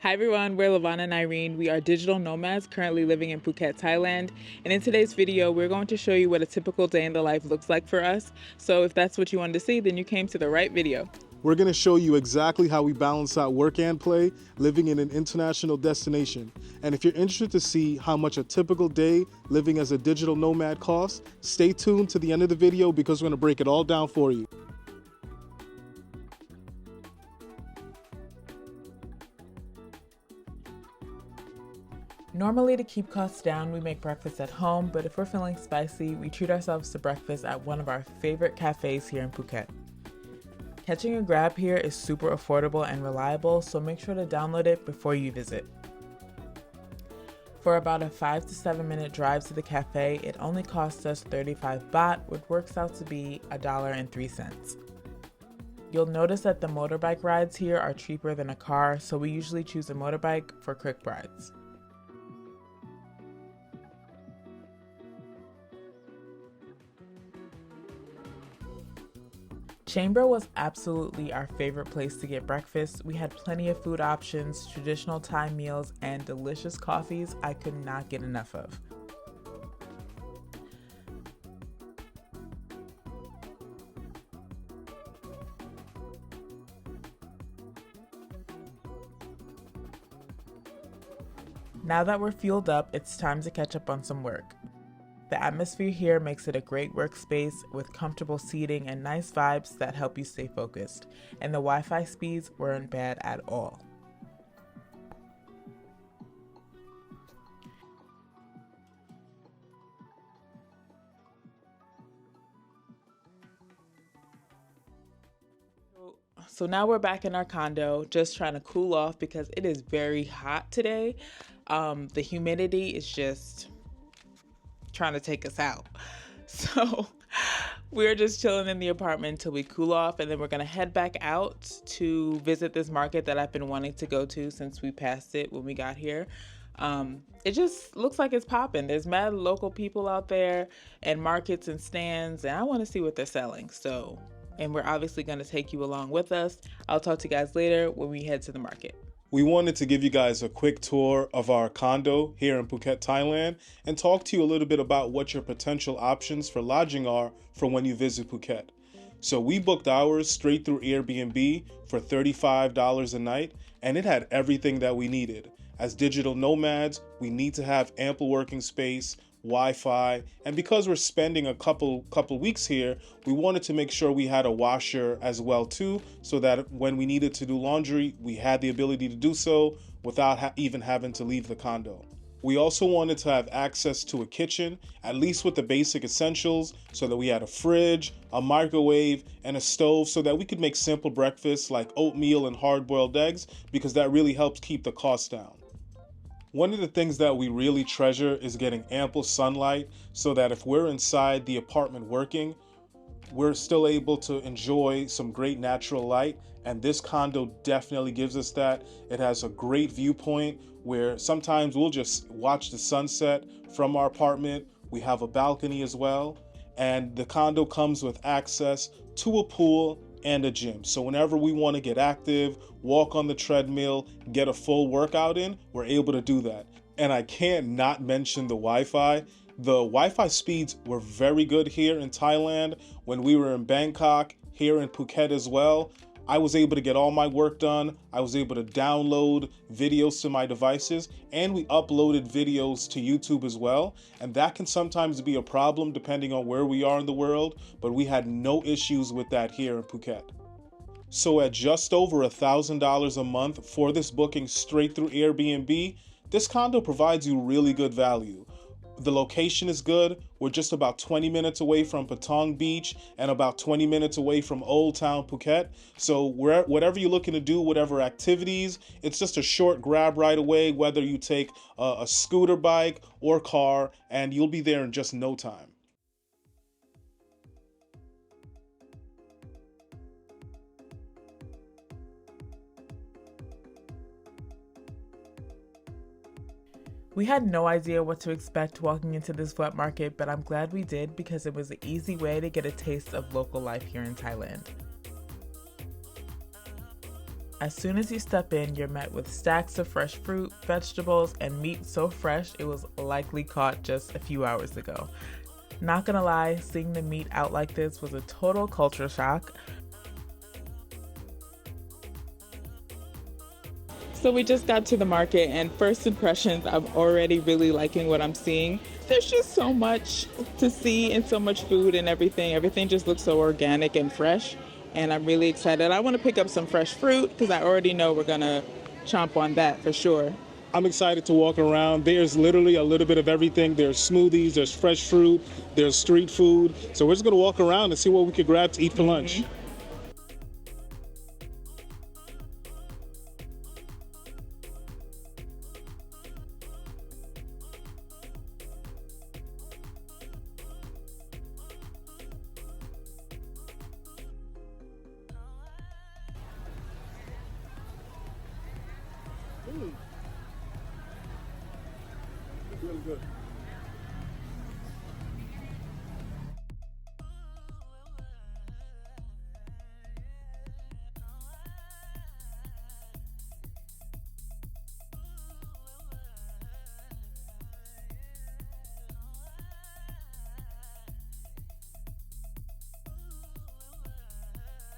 Hi everyone, we're Lavana and Irene. We are digital nomads currently living in Phuket, Thailand. And in today's video, we're going to show you what a typical day in the life looks like for us. So if that's what you wanted to see, then you came to the right video. We're going to show you exactly how we balance out work and play living in an international destination. And if you're interested to see how much a typical day living as a digital nomad costs, stay tuned to the end of the video because we're going to break it all down for you. Normally, to keep costs down, we make breakfast at home, but if we're feeling spicy, we treat ourselves to breakfast at one of our favorite cafes here in Phuket. Catching a grab here is super affordable and reliable, so make sure to download it before you visit. For about a 5 to 7 minute drive to the cafe, it only costs us 35 baht, which works out to be $1.03. You'll notice that the motorbike rides here are cheaper than a car, so we usually choose a motorbike for quick rides. Chamber was absolutely our favorite place to get breakfast. We had plenty of food options, traditional Thai meals, and delicious coffees I could not get enough of. Now that we're fueled up, it's time to catch up on some work. The atmosphere here makes it a great workspace with comfortable seating and nice vibes that help you stay focused, and the Wi-Fi speeds weren't bad at all. So now we're back in our condo, just trying to cool off because it is very hot today. The humidity is just trying to take us out. So we're just chilling in the apartment until we cool off, and then we're gonna head back out to visit this market that I've been wanting to go to since we passed it when we got here. It just looks like it's popping. There's mad local people out there and markets and stands, and I want to see what they're selling. And we're obviously going to take you along with us. I'll talk to you guys later when we head to the market. We wanted to give you guys a quick tour of our condo here in Phuket, Thailand, and talk to you a little bit about what your potential options for lodging are for when you visit Phuket. So we booked ours straight through Airbnb for $35 a night, and it had everything that we needed. As digital nomads, we need to have ample working space, Wi-Fi, and because we're spending a couple weeks here, we wanted to make sure we had a washer as well too, so that when we needed to do laundry, we had the ability to do so without even having to leave the condo. We also wanted to have access to a kitchen, at least with the basic essentials, so that we had a fridge, a microwave, and a stove so that we could make simple breakfasts like oatmeal and hard-boiled eggs, because that really helps keep the cost down. One of the things that we really treasure is getting ample sunlight so that if we're inside the apartment working, we're still able to enjoy some great natural light, and this condo definitely gives us that. It has a great viewpoint where sometimes we'll just watch the sunset from our apartment. We have a balcony as well, and the condo comes with access to a pool and a gym. So whenever we want to get active, walk on the treadmill, get a full workout in, we're able to do that. And I can't not mention the Wi-Fi. The Wi-Fi speeds were very good here in Thailand. When we were in Bangkok, here in Phuket as well, I was able to get all my work done. I was able to download videos to my devices, and we uploaded videos to YouTube as well. And that can sometimes be a problem depending on where we are in the world, but we had no issues with that here in Phuket. So at just over $1,000 a month for this booking straight through Airbnb, this condo provides you really good value. The location is good. We're just about 20 minutes away from Patong Beach and about 20 minutes away from Old Town Phuket. So whatever you're looking to do, whatever activities, it's just a short grab right away, whether you take a scooter bike or car, and you'll be there in just no time. We had no idea what to expect walking into this wet market, but I'm glad we did because it was an easy way to get a taste of local life here in Thailand. As soon as you step in, you're met with stacks of fresh fruit, vegetables, and meat so fresh it was likely caught just a few hours ago. Not gonna lie, seeing the meat out like this was a total culture shock. So we just got to the market, and first impressions, I'm already really liking what I'm seeing. There's just so much to see and so much food and everything. Everything just looks so organic and fresh, and I'm really excited. I want to pick up some fresh fruit because I already know we're gonna chomp on that for sure. I'm excited to walk around. There's literally a little bit of everything. There's smoothies, there's fresh fruit, there's street food. So we're just gonna walk around and see what we could grab to eat for lunch. It's really good.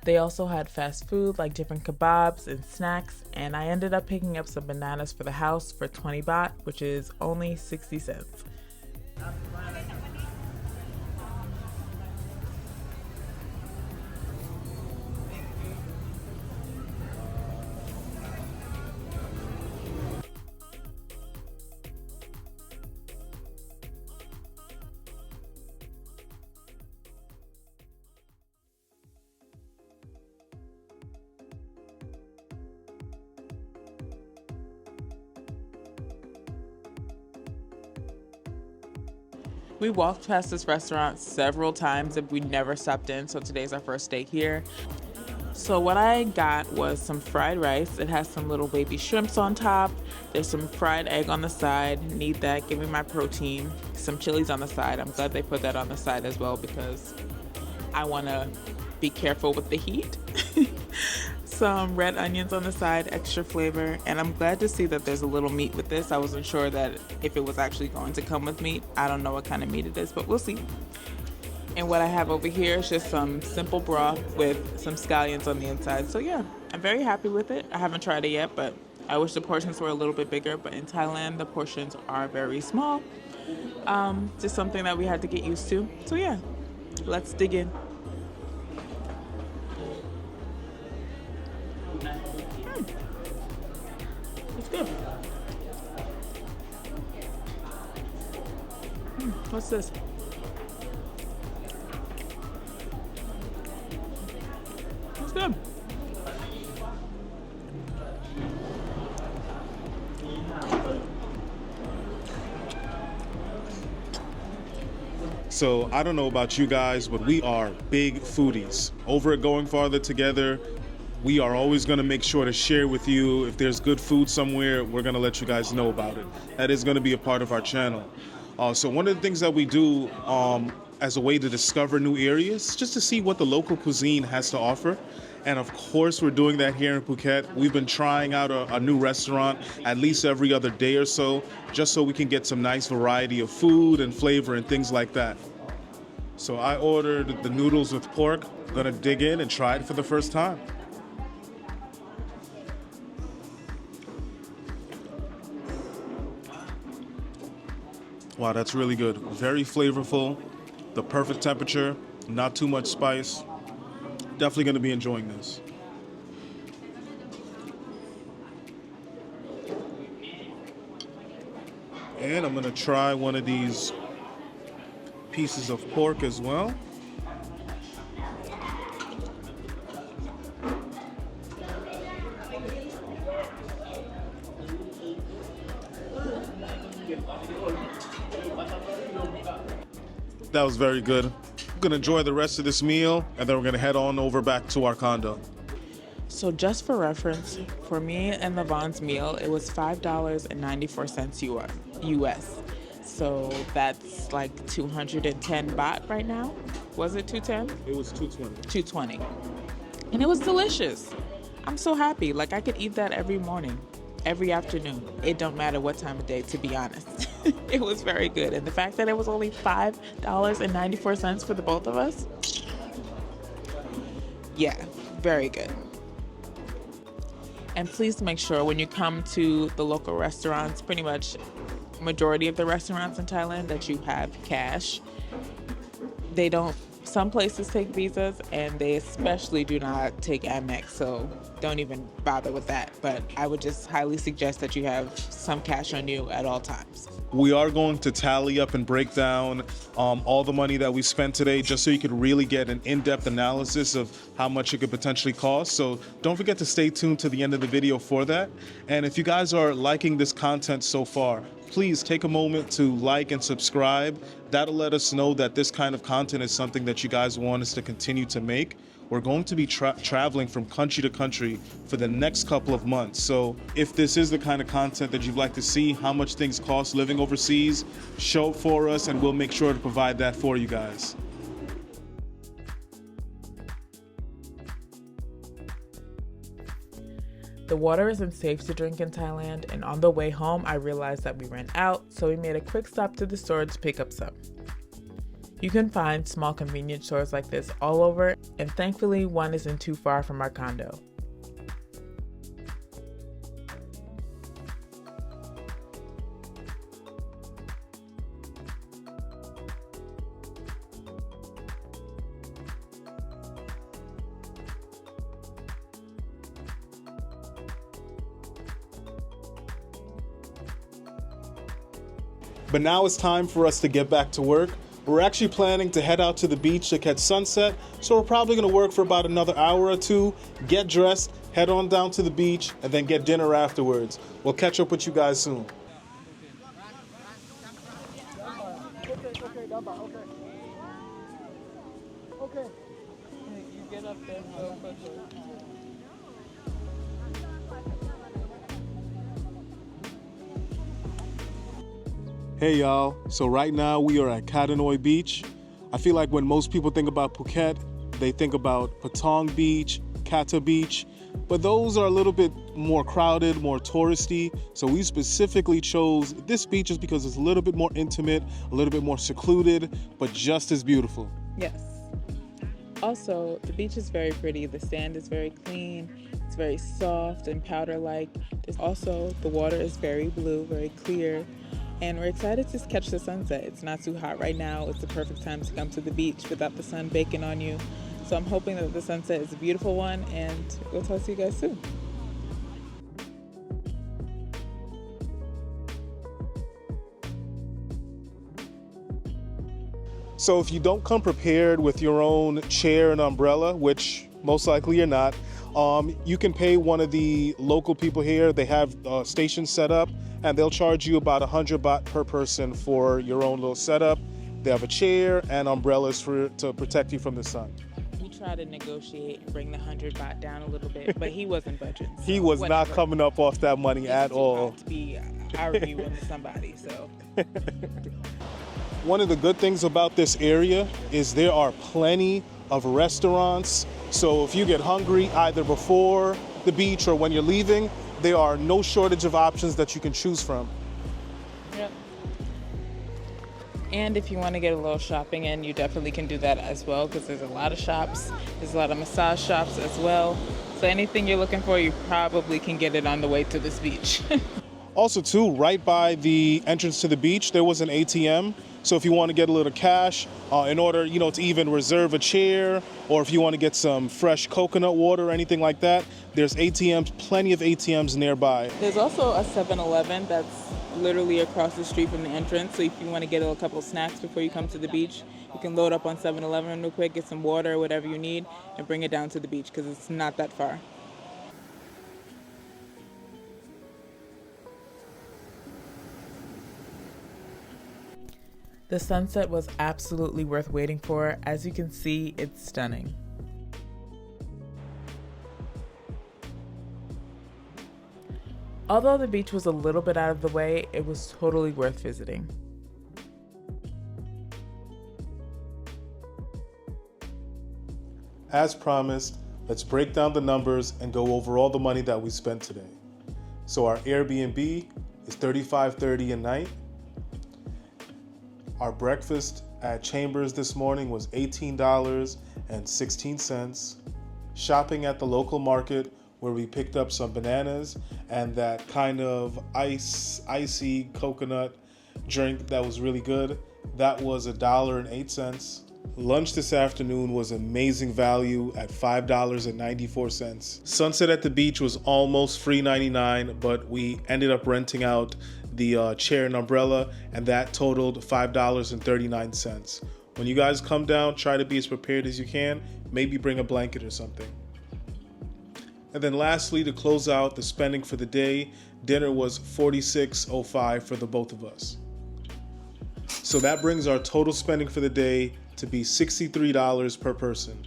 They also had fast food like different kebabs and snacks, and I ended up picking up some bananas for the house for 20 baht, which is only 60 cents. We walked past this restaurant several times and we never stopped in, so today's our first day here. So what I got was some fried rice. It has some little baby shrimps on top. There's some fried egg on the side. Need that, give me my protein. Some chilies on the side. I'm glad they put that on the side as well because I want to be careful with the heat. Some red onions on the side, extra flavor, and I'm glad to see that there's a little meat with this. I wasn't sure that if it was actually going to come with meat. I don't know what kind of meat it is, but we'll see. And what I have over here is just some simple broth with some scallions on the inside. So yeah, I'm very happy with it. I haven't tried it yet, but I wish the portions were a little bit bigger, but in Thailand, the portions are very small. Just something that we had to get used to. So yeah, let's dig in. It's good. What's this? It's good. So I don't know about you guys, but we are big foodies. Over at Going Farther Together, we are always going to make sure to share with you. If there's good food somewhere, we're going to let you guys know about it. That is going to be a part of our channel. So one of the things that we do as a way to discover new areas, just to see what the local cuisine has to offer. And of course, we're doing that here in Phuket. We've been trying out a new restaurant at least every other day or so, just so we can get some nice variety of food and flavor and things like that. So I ordered the noodles with pork. I'm gonna dig in and try it for the first time. Wow, that's really good. Very flavorful, the perfect temperature, not too much spice. Definitely gonna be enjoying this. And I'm gonna try one of these pieces of pork as well. That was very good. I'm gonna enjoy the rest of this meal and then we're gonna head on over back to our condo. So just for reference, for me and Levon's meal, it was $5.94 US. So that's like 210 baht right now. Was it 210? It was 220. 220. And it was delicious. I'm so happy. Like I could eat that every morning, every afternoon. It don't matter what time of day, to be honest. It was very good. And the fact that it was only $5.94 for the both of us, yeah, very good. And please make sure when you come to the local restaurants, pretty much majority of the restaurants in Thailand, that you have cash. They don't, some places take visas, and they especially do not take Amex, so don't even bother with that. But I would just highly suggest that you have some cash on you at all times. We are going to tally up and break down all the money that we spent today, just so you could really get an in-depth analysis of how much it could potentially cost. So don't forget to stay tuned to the end of the video for that. And if you guys are liking this content so far, please take a moment to like and subscribe. That'll let us know that this kind of content is something that you guys want us to continue to make. We're going to be traveling from country to country for the next couple of months. So if this is the kind of content that you'd like to see, how much things cost living overseas, show it for us and we'll make sure to provide that for you guys. The water isn't safe to drink in Thailand, and on the way home, I realized that we ran out, so we made a quick stop to the store to pick up some. You can find small convenience stores like this all over, and thankfully one isn't too far from our condo. But now it's time for us to get back to work. We're actually planning to head out to the beach to catch sunset, so we're probably gonna work for about another hour or two, get dressed, head on down to the beach, and then get dinner afterwards. We'll catch up with you guys soon. Hey y'all, so right now we are at Katanoi Beach. I feel like when most people think about Phuket, they think about Patong Beach, Kata Beach, but those are a little bit more crowded, more touristy. So we specifically chose this beach just because it's a little bit more intimate, a little bit more secluded, but just as beautiful. Yes. Also, the beach is very pretty. The sand is very clean. It's very soft and powder-like. Also, the water is very blue, very clear. And we're excited to catch the sunset. It's not too hot right now. It's the perfect time to come to the beach without the sun baking on you. So I'm hoping that the sunset is a beautiful one, and we'll talk to you guys soon. So if you don't come prepared with your own chair and umbrella, which most likely you're not, you can pay one of the local people here. They have stations set up, and they'll charge you about 100 baht per person for your own little setup. They have a chair and umbrellas to protect you from the sun. We tried to negotiate and bring the 100 baht down a little bit, but he wasn't budging. So he was not coming up off that money at all. To be arguing with somebody, so. One of the good things about this area is there are plenty of restaurants. So if you get hungry either before the beach or when you're leaving, there are no shortage of options that you can choose from. Yep. And if you want to get a little shopping in, you definitely can do that as well, because there's a lot of shops. There's a lot of massage shops as well. So anything you're looking for, you probably can get it on the way to this beach. Also too, right by the entrance to the beach, there was an ATM. So if you want to get a little cash in order, to even reserve a chair, or if you want to get some fresh coconut water or anything like that, there's ATMs, plenty of ATMs nearby. There's also a 7-Eleven that's literally across the street from the entrance. So if you want to get a couple snacks before you come to the beach, you can load up on 7-Eleven real quick, get some water or whatever you need, and bring it down to the beach because it's not that far. The sunset was absolutely worth waiting for. As you can see, it's stunning. Although the beach was a little bit out of the way, it was totally worth visiting. As promised, Let's break down the numbers and go over all the money that we spent today. So our Airbnb is $35.30 a night. Our breakfast at Chambers this morning was $18.16. Shopping at the local market where we picked up some bananas and that kind of icy coconut drink that was really good. That was $1.08. Lunch this afternoon was amazing value at $5.94. Sunset at the beach was almost free 99, but we ended up renting out the chair and umbrella, and that totaled $5.39. When you guys come down, try to be as prepared as you can. Maybe bring a blanket or something. And then lastly, to close out the spending for the day, dinner was $46.05 for the both of us. So that brings our total spending for the day to be $63 per person.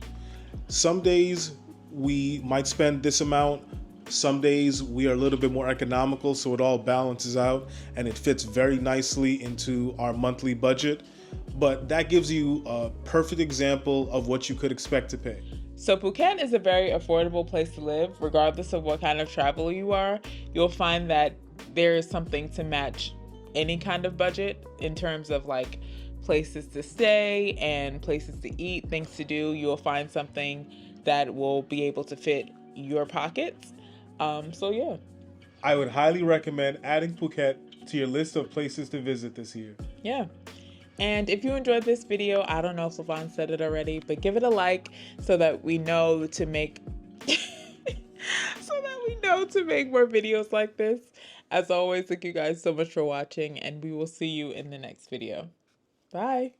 Some days we might spend this amount. Some days we are a little bit more economical, so it all balances out and it fits very nicely into our monthly budget. But that gives you a perfect example of what you could expect to pay. So Phuket is a very affordable place to live, regardless of what kind of traveler you are. You'll find that there is something to match any kind of budget in terms of like places to stay and places to eat, things to do. You'll find something that will be able to fit your pockets. So yeah. I would highly recommend adding Phuket to your list of places to visit this year. Yeah. And if you enjoyed this video, I don't know if Lavon said it already, but give it a like so that we know to make more videos like this. As always, thank you guys so much for watching, and we will see you in the next video. Bye.